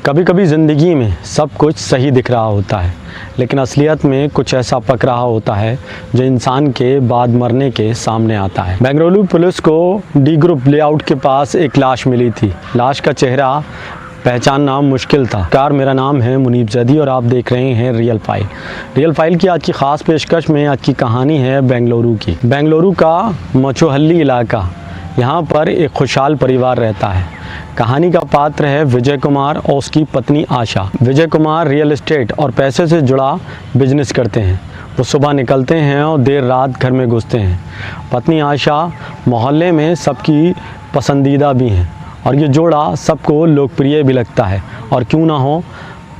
कभी कभी ज़िंदगी में सब कुछ सही दिख रहा होता है, लेकिन असलियत में कुछ ऐसा पक रहा होता है जो इंसान के बाद मरने के सामने आता है। बेंगलुरु पुलिस को डी ग्रुप लेआउट के पास एक लाश मिली थी। लाश का चेहरा पहचानना मुश्किल था। कार मेरा नाम है मुनीब जैदी और आप देख रहे हैं रियल फाइल। रियल फाइल की आज की ख़ास पेशकश में आज की कहानी है बेंगलुरु की। बेंगलुरु का मचोहल्ली इलाका, यहाँ पर एक खुशहाल परिवार रहता है। कहानी का पात्र है विजय कुमार और उसकी पत्नी आशा। विजय कुमार रियल एस्टेट और पैसे से जुड़ा बिजनेस करते हैं। वो सुबह निकलते हैं और देर रात घर में घुसते हैं। पत्नी आशा मोहल्ले में सबकी पसंदीदा भी हैं और ये जोड़ा सबको लोकप्रिय भी लगता है। और क्यों ना हो,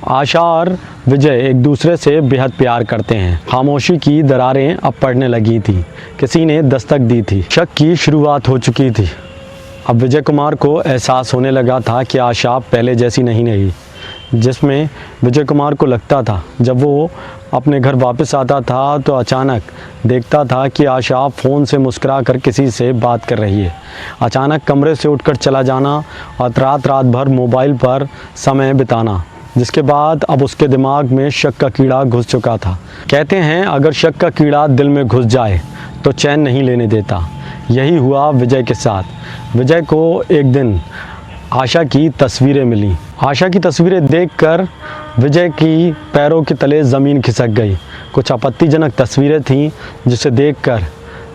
आशा और विजय एक दूसरे से बेहद प्यार करते हैं। खामोशी की दरारें अब पड़ने लगी थी। किसी ने दस्तक दी थी। शक की शुरुआत हो चुकी थी। अब विजय कुमार को एहसास होने लगा था कि आशा पहले जैसी नहीं रही। जिसमें विजय कुमार को लगता था जब वो अपने घर वापस आता था तो अचानक देखता था कि आशा फ़ोन से मुस्कुरा कर किसी से बात कर रही है। अचानक कमरे से उठकर चला जाना और रात भर मोबाइल पर समय बिताना, जिसके बाद अब उसके दिमाग में शक का कीड़ा घुस चुका था। कहते हैं अगर शक का कीड़ा दिल में घुस जाए तो चैन नहीं लेने देता। यही हुआ विजय के साथ। विजय को एक दिन आशा की तस्वीरें मिली। आशा की तस्वीरें देखकर विजय की पैरों के तले ज़मीन खिसक गई। कुछ आपत्तिजनक तस्वीरें थीं जिसे देखकर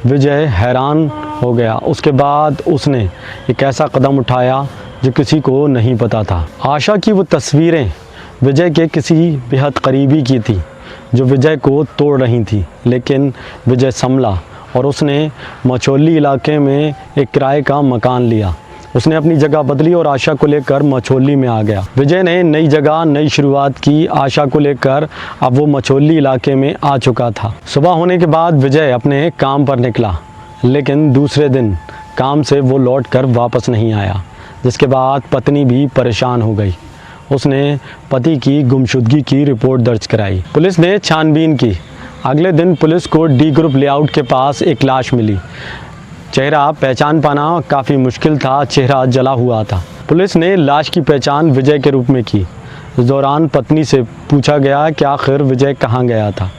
विजय हैरान हो गया। उसके बाद उसने एक ऐसा कदम उठाया जो किसी को नहीं पता था। आशा की वो तस्वीरें विजय के किसी बेहद करीबी की थी जो विजय को तोड़ रही थी। लेकिन विजय संभला और उसने मचोली इलाके में एक किराए का मकान लिया। उसने अपनी जगह बदली और आशा को लेकर मचोली में आ गया। विजय ने नई जगह नई शुरुआत की। आशा को लेकर अब वो मचोली इलाके में आ चुका था। सुबह होने के बाद विजय अपने काम पर निकला, लेकिन दूसरे दिन काम से वो लौट कर वापस नहीं आया, जिसके बाद पत्नी भी परेशान हो गई। उसने पति की गुमशुदगी की रिपोर्ट दर्ज कराई। पुलिस ने छानबीन की। अगले दिन पुलिस को डी ग्रुप लेआउट के पास एक लाश मिली। चेहरा पहचान पाना काफ़ी मुश्किल था। चेहरा जला हुआ था। पुलिस ने लाश की पहचान विजय के रूप में की। इस दौरान पत्नी से पूछा गया कि आखिर विजय कहाँ गया था।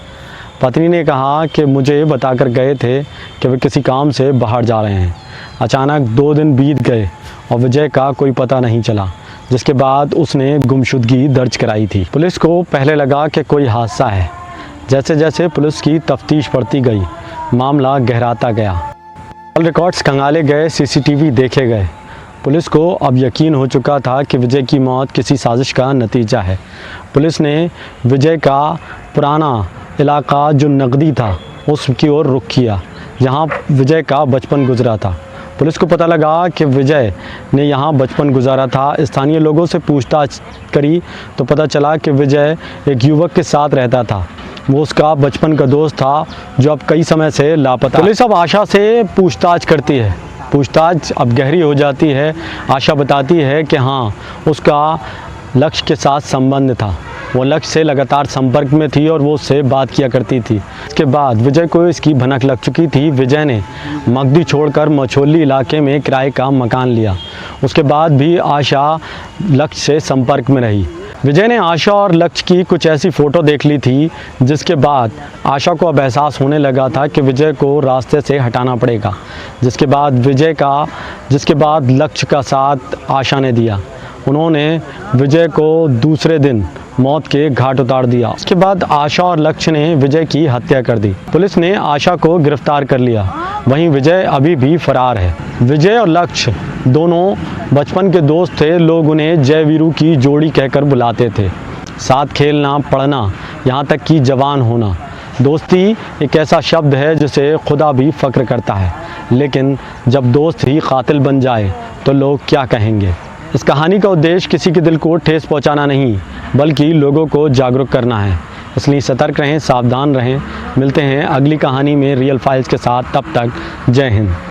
पत्नी ने कहा कि मुझे बताकर गए थे कि वे किसी काम से बाहर जा रहे हैं। अचानक 2 दिन बीत गए और विजय का कोई पता नहीं चला, जिसके बाद उसने गुमशुदगी दर्ज कराई थी। पुलिस को पहले लगा कि कोई हादसा है। जैसे जैसे पुलिस की तफ्तीश बढ़ती गई, मामला गहराता गया। कॉल रिकॉर्ड्स खंगाले गए, सीसीटीवी देखे गए। पुलिस को अब यकीन हो चुका था कि विजय की मौत किसी साजिश का नतीजा है। पुलिस ने विजय का पुराना इलाका जो नगदी था उसकी ओर रुख किया, जहां विजय का बचपन गुजरा था। पुलिस को पता लगा कि विजय ने यहाँ बचपन गुजारा था। स्थानीय लोगों से पूछताछ करी तो पता चला कि विजय एक युवक के साथ रहता था। वो उसका बचपन का दोस्त था जो अब कई समय से लापता। पुलिस अब आशा से पूछताछ करती है। पूछताछ अब गहरी हो जाती है। आशा बताती है कि हाँ, उसका लक्ष्य के साथ संबंध था। वो लक्ष्य से लगातार संपर्क में थी और वो उससे बात किया करती थी। इसके बाद विजय को इसकी भनक लग चुकी थी। विजय ने मगदी छोड़कर मचोली इलाके में किराए का मकान लिया। उसके बाद भी आशा लक्ष्य से संपर्क में रही। विजय ने आशा और लक्ष्य की कुछ ऐसी फ़ोटो देख ली थी जिसके बाद आशा को अब एहसास होने लगा था कि विजय को रास्ते से हटाना पड़ेगा। जिसके बाद लक्ष्य का साथ आशा ने दिया। उन्होंने विजय को दूसरे दिन मौत के घाट उतार दिया। उसके बाद आशा और लक्ष्य ने विजय की हत्या कर दी। पुलिस ने आशा को गिरफ्तार कर लिया। वहीं विजय अभी भी फरार है। विजय और लक्ष्य दोनों बचपन के दोस्त थे। लोग उन्हें जय वीरू की जोड़ी कहकर बुलाते थे। साथ खेलना, पढ़ना, यहाँ तक कि जवान होना। दोस्ती एक ऐसा शब्द है जिसे खुदा भी फ़क्र करता है, लेकिन जब दोस्त ही कातिल बन जाए तो लोग क्या कहेंगे। इस कहानी का उद्देश्य किसी के दिल को ठेस पहुंचाना नहीं, बल्कि लोगों को जागरूक करना है। इसलिए सतर्क रहें, सावधान रहें। मिलते हैं अगली कहानी में रियल फाइल्स के साथ। तब तक जय हिंद।